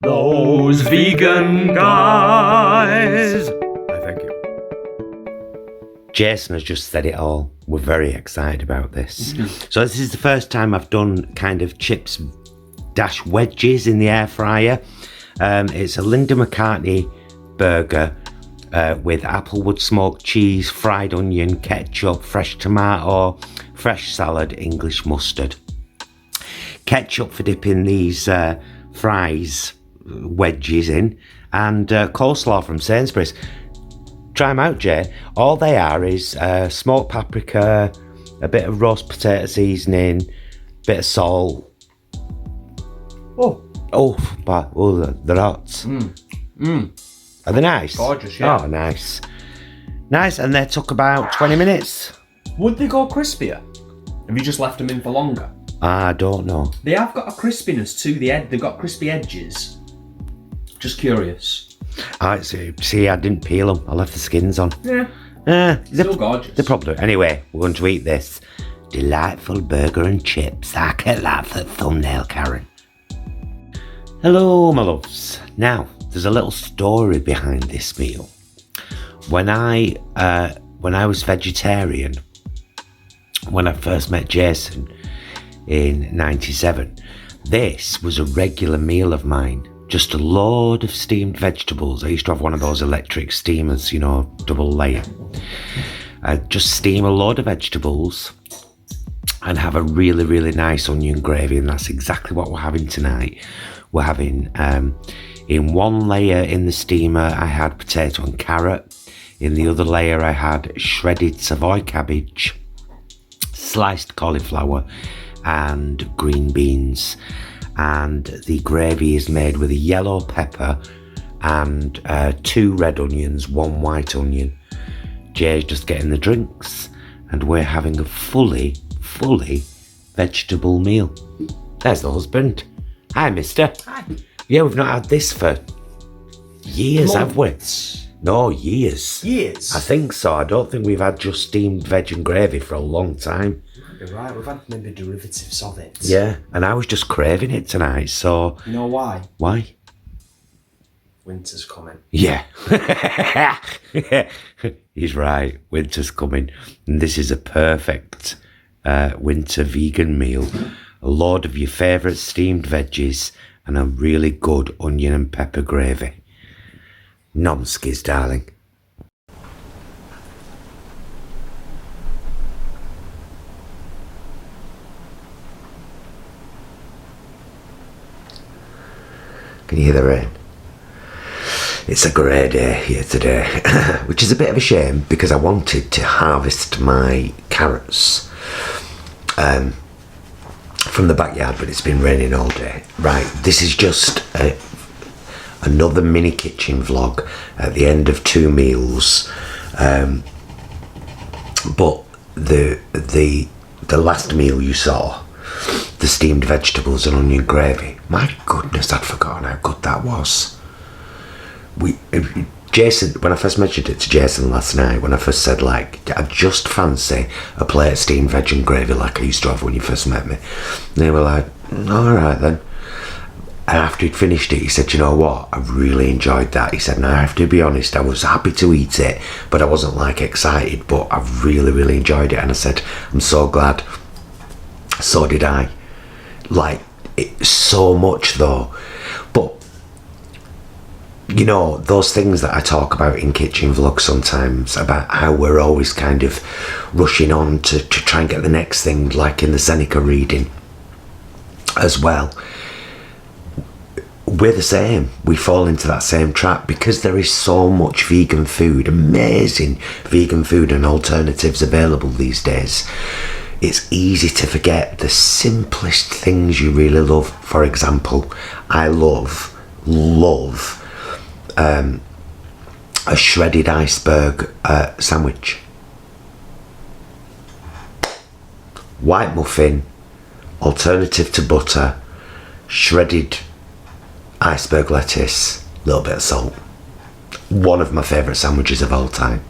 Those vegan guys. Thank you. Jason has just said it all. We're very excited about this. So this is the first time I've done kind of chips dash wedges in the air fryer. It's a Linda McCartney burger with applewood smoked cheese, fried onion, ketchup, fresh tomato, fresh salad, English mustard. Ketchup for dipping these fries wedges in, and coleslaw from Sainsbury's. Try them out, Jay. All they are is smoked paprika, a bit of roast potato seasoning, bit of salt. They're hot. Are they nice? Gorgeous, yeah. Oh, nice. Nice, and they took about 20 minutes. Would they go crispier? Have you just left them in for longer? I don't know. They have got a crispiness to the edge. They've got crispy edges. Just curious. See, I didn't peel them. I left the skins on. Yeah. Still gorgeous. They're probably... Anyway, we're going to eat this delightful burger and chips. I can't laugh at thumbnail, Karen. Hello, my loves. Now, there's a little story behind this meal. When I was vegetarian, when I first met Jason in '97, this was a regular meal of mine. Just a load of steamed vegetables. I used to have one of those electric steamers, you know, double layer. I'd just steam a load of vegetables and have a really, really nice onion gravy, and that's exactly what we're having tonight. We're having, in one layer in the steamer, I had potato and carrot. In the other layer, I had shredded Savoy cabbage, sliced cauliflower, and green beans. And the gravy is made with a yellow pepper and 2 red onions, 1 white onion. Jay's just getting the drinks, and we're having a fully vegetable meal. There's the husband. Hi, mister. Hi. Yeah, we've not had this for years, have we? No, years. Years? I think so. I don't think we've had just steamed veg and gravy for a long time. You're right, we've had maybe derivatives of it. Yeah, and I was just craving it tonight, so... You know why? Why? Winter's coming. Yeah. He's right. Winter's coming. And this is a perfect winter vegan meal. A load of your favourite steamed veggies and a really good onion and pepper gravy. Nomskis, darling. Can you hear the rain? It's a grey day here today, which is a bit of a shame because I wanted to harvest my carrots from the backyard, but it's been raining all day. Right, this is just another mini kitchen vlog at the end of 2 meals, but the last meal you saw, the steamed vegetables and onion gravy, my goodness, I'd forgotten how good that was. Jason, when I first mentioned it to Jason last night, when I first said, like, I just fancy a plate of steamed veg and gravy like I used to have when you first met me, and they were like, alright then. And after he'd finished it, he said, you know what, I really enjoyed that. He said, now I have to be honest, I was happy to eat it, but I wasn't like excited, but I really enjoyed it. And I said, I'm so glad. So did I. Like, it so much though. But you know, those things that I talk about in kitchen vlogs sometimes, about how we're always kind of rushing on to try and get the next thing, like in the Seneca reading as well. We're the same. We fall into that same trap because there is so much vegan food, amazing vegan food and alternatives available these days. It's easy to forget the simplest things you really love. For example, I love a shredded iceberg sandwich. White muffin, alternative to butter, shredded iceberg lettuce, a little bit of salt. One of my favourite sandwiches of all time.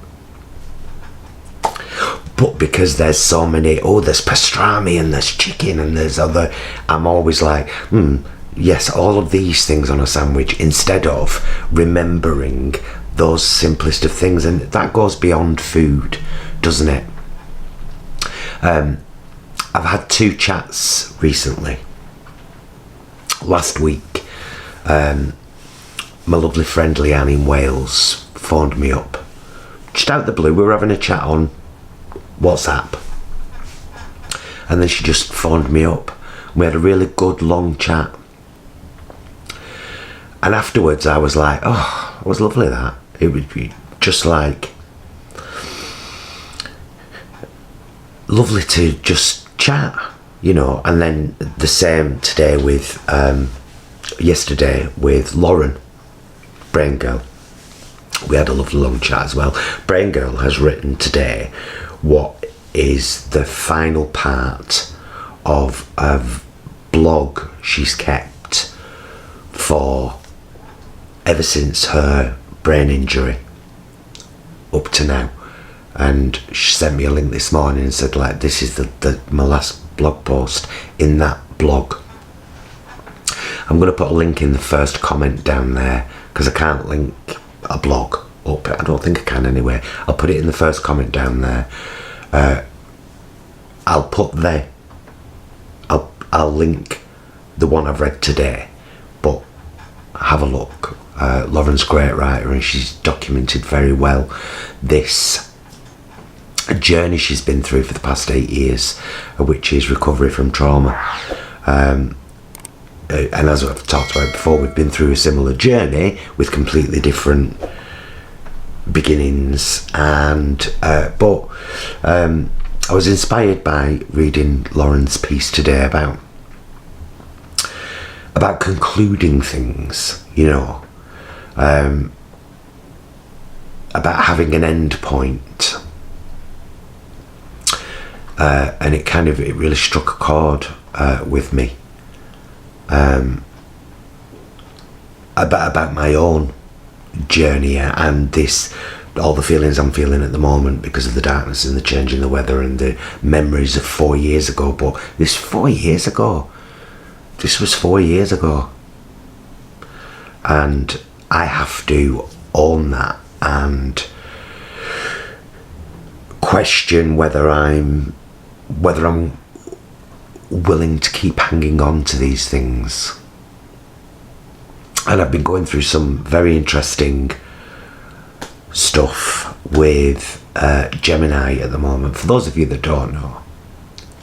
But because there's so many, there's pastrami and there's chicken and there's other, I'm always like, yes, all of these things on a sandwich instead of remembering those simplest of things. And that goes beyond food, doesn't it? I've had 2 chats recently. Last week, my lovely friend Leanne in Wales phoned me up. Just out of the blue, we were having a chat on WhatsApp. And then she just phoned me up. We had a really good long chat. And afterwards I was like, oh, it was lovely that. It would be just like lovely to just chat, you know. And then the same today with yesterday with Lauren, Braingirl. We had a lovely long chat as well. Braingirl has written today what is the final part of a blog she's kept for ever since her brain injury up to now. And she sent me a link this morning and said, like, this is my last blog post in that blog. I'm going to put a link in the first comment down there, because I can't link a blog up. I don't think I can anyway. I'll put it in the first comment down there. I'll link the one I've read today, but have a look. Lauren's a great writer, and she's documented very well this journey she's been through for the past 8 years, which is recovery from trauma. And as I've talked about before, we've been through a similar journey with completely different beginnings, and but I was inspired by reading Lauren's piece today about concluding things, you know, about having an end point, and it really struck a chord with me, about my own journey and all the feelings I'm feeling at the moment because of the darkness and the change in the weather and the memories of 4 years ago. But this 4 years ago. This was 4 years ago. And I have to own that and question whether I'm willing to keep hanging on to these things. And I've been going through some very interesting stuff with Gemini at the moment. For those of you that don't know,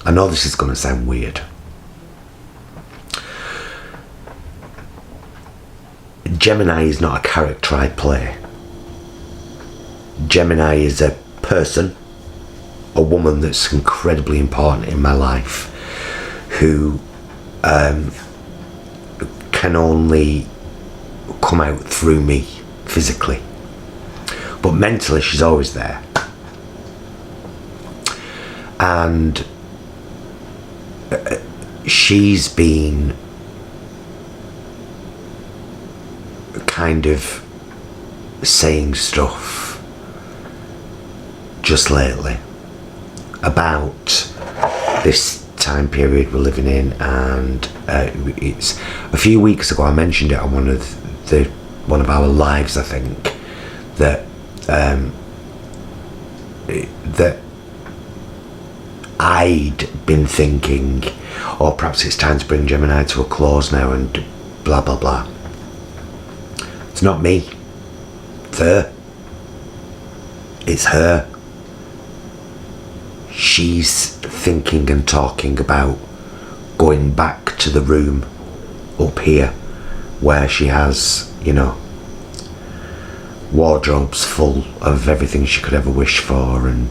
I know this is going to sound weird. Gemini is not a character I play. Gemini is a person, a woman that's incredibly important in my life, who can only come out through me physically, but mentally she's always there. And she's been kind of saying stuff just lately about this time period we're living in, and it's a few weeks ago I mentioned it on one of our lives, I think, that that I'd been thinking, or perhaps it's time to bring Gemini to a close now and blah blah blah. It's not me, it's her. It's her. She's thinking and talking about going back to the room up here where she has, you know, wardrobes full of everything she could ever wish for, and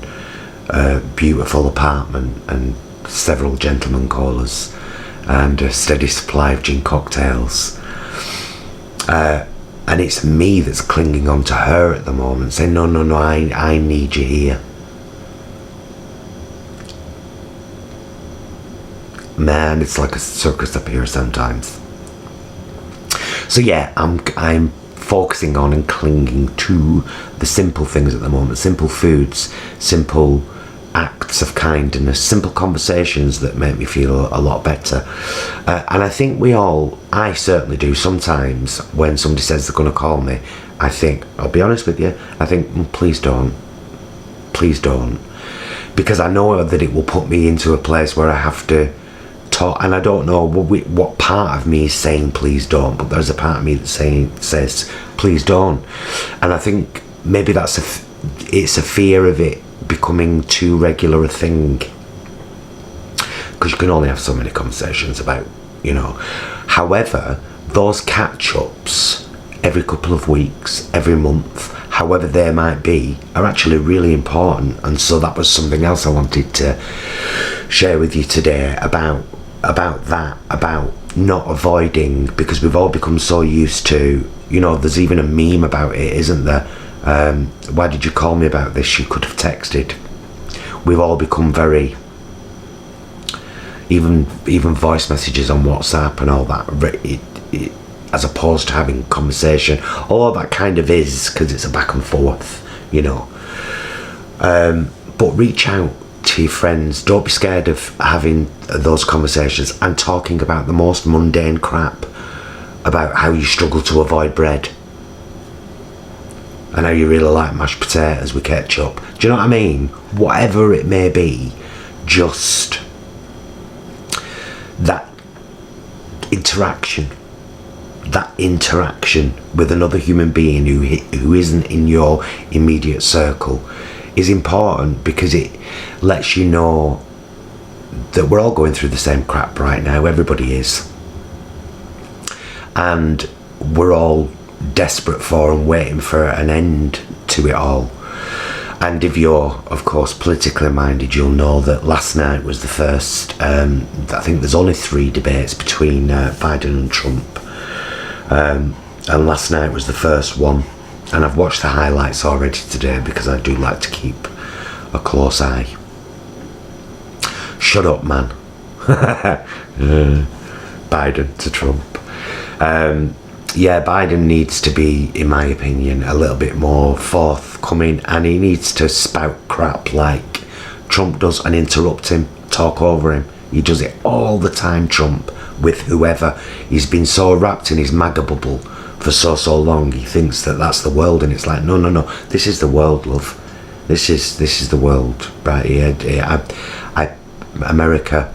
a beautiful apartment and several gentlemen callers and a steady supply of gin cocktails. And it's me that's clinging on to her at the moment, saying, no, I need you here. Man, it's like a circus up here sometimes. So yeah, I'm focusing on and clinging to the simple things at the moment, simple foods, simple acts of kindness, simple conversations that make me feel a lot better. And I think I certainly do sometimes, when somebody says they're going to call me, I think, I'll be honest with you, I think, please don't. Please don't. Because I know that it will put me into a place where I have to talk, and I don't know what part of me is saying please don't, but there's a part of me that says please don't. And I think maybe it's a fear of it becoming too regular a thing, because you can only have so many conversations about, however, those catch-ups every couple of weeks, every month, however they might be, are actually really important. And so that was something else I wanted to share with you today about not avoiding, because we've all become so used to, there's even a meme about it, isn't there? Why did you call me about this? You could have texted. We've all become very, even voice messages on WhatsApp and all that, as opposed to having conversation. All that kind of is, because it's a back and forth, but reach out to your friends. Don't be scared of having those conversations and talking about the most mundane crap, about how you struggle to avoid bread and how you really like mashed potatoes with ketchup. Do you know what I mean? Whatever it may be, just that interaction with another human being who isn't in your immediate circle is important, because it lets you know that we're all going through the same crap right now. Everybody is, and we're all desperate for and waiting for an end to it all. And if you're, of course, politically minded, you'll know that last night was the first, I think there's only 3 debates between Biden and Trump, and last night was the first one, and I've watched the highlights already today, because I do like to keep a close eye. Shut up, man. Biden to Trump. Biden needs to be, in my opinion, a little bit more forthcoming, and he needs to spout crap like Trump does and interrupt him, talk over him. He does it all the time, Trump, with whoever. He's been so wrapped in his MAGA bubble for so long. He thinks that that's the world, and it's like, no, this is the world, love. This is the world right here. America,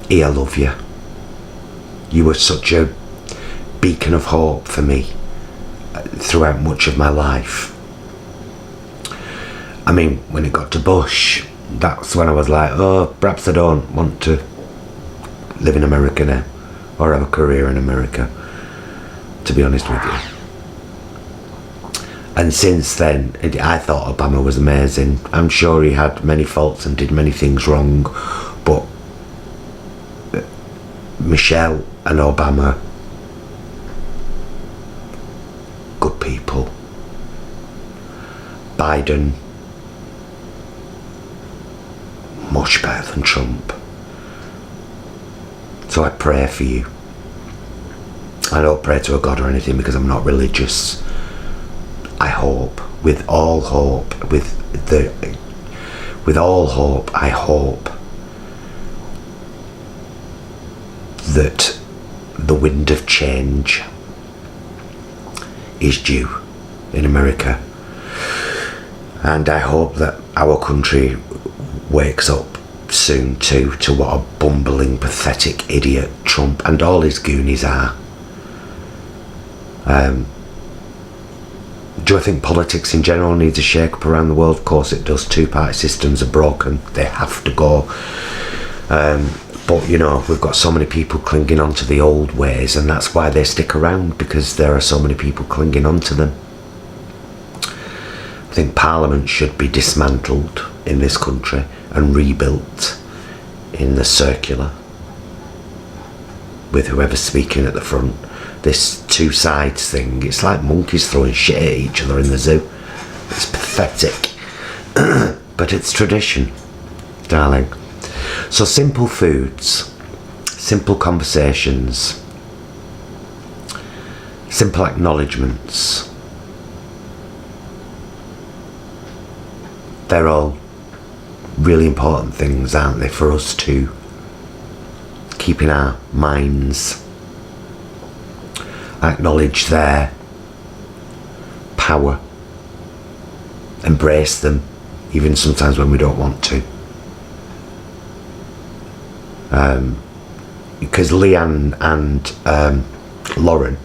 I love you. You were such a beacon of hope for me throughout much of my life. I mean, when it got to Bush, that's when I was like, oh, perhaps I don't want to live in America now, or have a career in America, to be honest with you. And since then, I thought Obama was amazing. I'm sure he had many faults and did many things wrong, but Michelle and Obama, good people. Biden, much better than Trump. So I pray for you. I don't pray to a god or anything, because I'm not religious. I hope, with all hope, I hope that the wind of change is due in America, and I hope that our country wakes up soon too to what a bumbling, pathetic idiot Trump and all his goonies are. Do I think politics in general needs a shake-up around the world? Of course it does. 2-party systems are broken. They have to go. But, we've got so many people clinging on to the old ways, and that's why they stick around, because there are so many people clinging on to them. I think Parliament should be dismantled in this country and rebuilt in the circular, with whoever's speaking at the front. This 2 sides thing, it's like monkeys throwing shit at each other in the zoo. It's pathetic. But it's tradition, darling. So simple foods, simple conversations, simple acknowledgements, they're all really important things, aren't they, for us to keep in our minds, acknowledge their power, embrace them, even sometimes when we don't want to. Because Leanne and Lauren,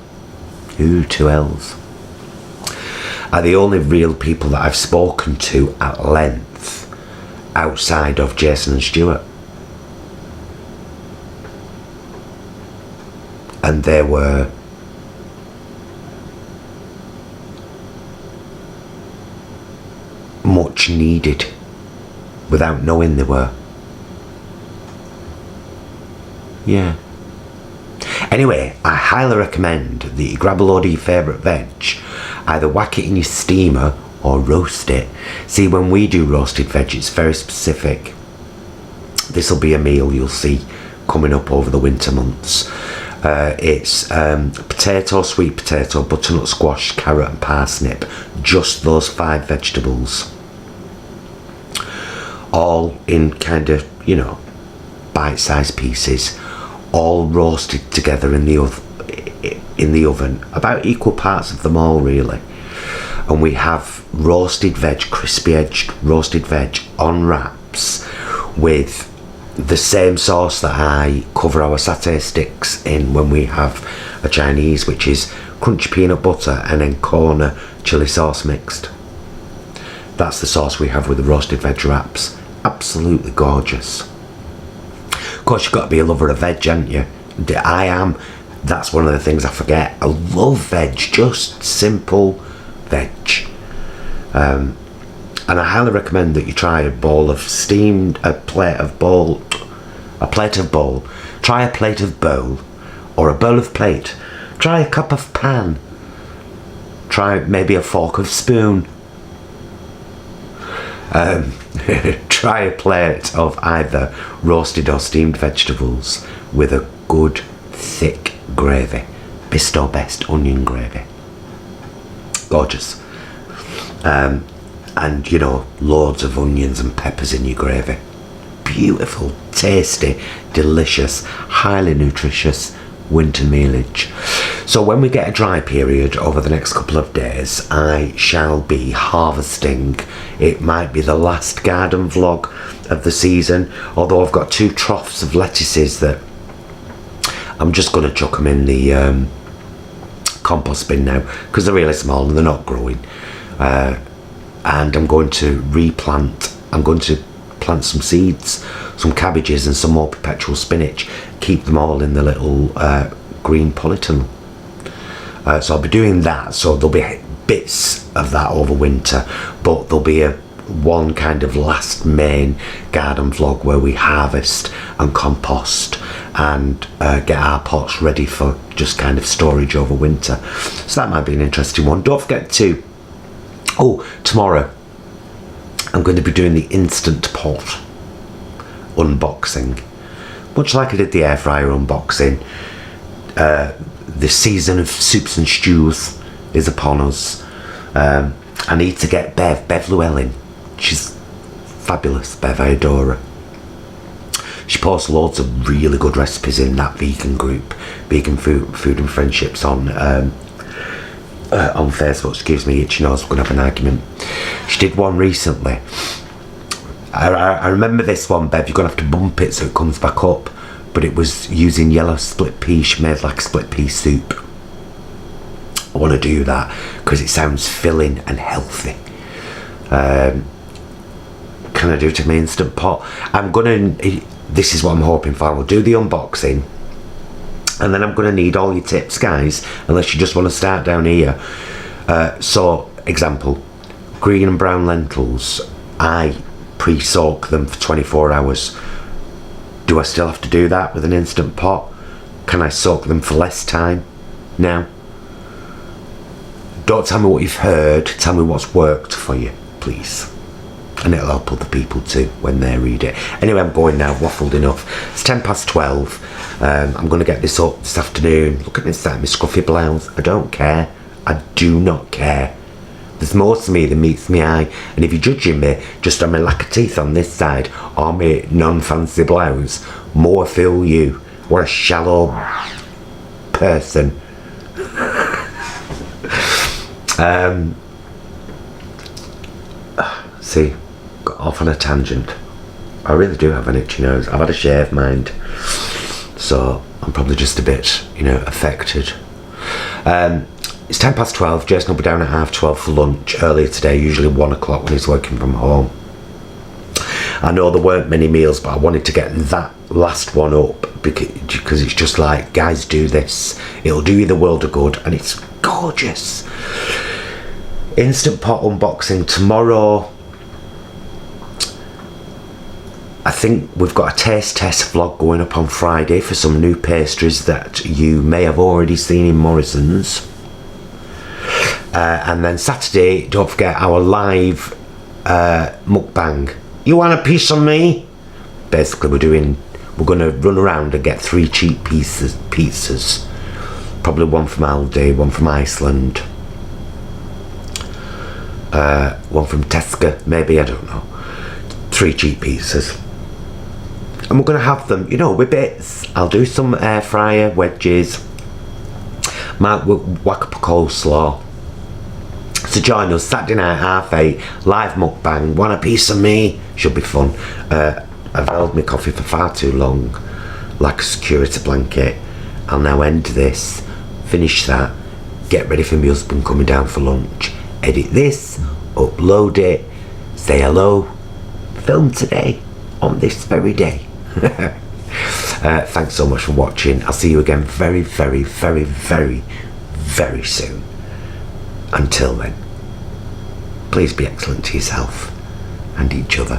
two L's, are the only real people that I've spoken to at length outside of Jason and Stuart. And they were much needed without knowing they were. Yeah. Anyway, I highly recommend that you grab a load of your favourite veg, either whack it in your steamer or roast it. See, when we do roasted veg, it's very specific. This will be a meal you'll see coming up over the winter months. It's potato, sweet potato, butternut squash, carrot and parsnip. Just those 5 vegetables. All in kind of, you know, bite-sized pieces. All roasted together in the oven. About equal parts of them all, really. And we have roasted veg, crispy edged roasted veg on wraps with the same sauce that I cover our satay sticks in when we have a Chinese, which is crunchy peanut butter and then corner chili sauce mixed. That's the sauce we have with the roasted veg wraps. Absolutely gorgeous. Of course, you've got to be a lover of veg, haven't you? I am. That's one of the things I forget. I love veg, just simple veg. And I highly recommend that you try a plate of bowl. Try a plate of bowl, or a bowl of plate. Try a cup of pan. Try maybe a fork of spoon. Try a plate of either roasted or steamed vegetables with a good thick gravy. Best or best onion gravy. Gorgeous. And you know, loads of onions and peppers in your gravy. Beautiful, tasty, delicious, highly nutritious winter mealage. So when we get a dry period over the next couple of days, I shall be harvesting. It might be the last garden vlog of the season, although I've got 2 troughs of lettuces that I'm just going to chuck them in the compost bin now, because they're really small and they're not growing. And I'm going to replant. I'm going to plant some seeds, some cabbages and some more perpetual spinach. Keep them all in the little green polytunnel. So I'll be doing that. So there'll be bits of that over winter, but there'll be one kind of last main garden vlog where we harvest and compost and get our pots ready for just kind of storage over winter. So that might be an interesting one. Don't forget to tomorrow I'm going to be doing the Instant Pot unboxing, much like I did the air fryer unboxing. The season of soups and stews is upon us. I need to get Bev Llewellyn. She's fabulous, Bev. I adore her. She posts loads of really good recipes in that vegan group, Vegan Food and Friendships on Facebook. She gives me itchy nose. We're going to have an argument. She did one recently. I remember this one, Bev. You're going to have to bump it so it comes back up. But it was using yellow split pea. She made like a split pea soup. I want to do that because it sounds filling and healthy. Can I do it in my Instant Pot? This is what I'm hoping for. I'll do the unboxing. And then I'm going to need all your tips, guys, unless you just want to start down here. So, example, green and brown lentils. I pre-soak them for 24 hours. Do I still have to do that with an Instant Pot? Can I soak them for less time now? Don't tell me what you've heard. Tell me what's worked for you, please. And it'll help other people too when they read it. Anyway, I'm going now. I've waffled enough. It's 12:10. I'm going to get this up this afternoon. Look at this, my scruffy blouse. I don't care. I do not care. There's more to me than meets me eye, and if you're judging me just on my lack of teeth on this side or my non-fancy blouse, more fool you. What a shallow person. See, got off on a tangent. I really do have an itchy nose. I've had a shave, mind, so I'm probably just a bit, you know, affected. It's 12:10. Jason will be down at 12:30 for lunch earlier today, usually 1 o'clock when he's working from home. I know there weren't many meals, but I wanted to get that last one up because it's just like, guys, do this. It'll do you the world of good, and it's gorgeous. Instant Pot unboxing tomorrow. I think we've got a taste test vlog going up on Friday for some new pastries that you may have already seen in Morrison's. And then Saturday, don't forget our live mukbang. You want a piece of me? Basically, we're going to run around and get 3 cheap pizzas. Probably one from Aldi, one from Iceland, one from Tesco, maybe, I don't know. 3 cheap pizzas. And we're going to have them, you know, with bits. I'll do some air fryer wedges. Might whack up a coleslaw. So join us Saturday night, 8:30, live mukbang. Want a piece of me? Should be fun. I've held my coffee for far too long, like a security blanket. I'll now end this, finish that, get ready for my husband coming down for lunch, edit this, upload it, say hello, film today, on this very day. Thanks so much for watching. I'll see you again very, very, very, very, very soon. Until then, please be excellent to yourself and each other.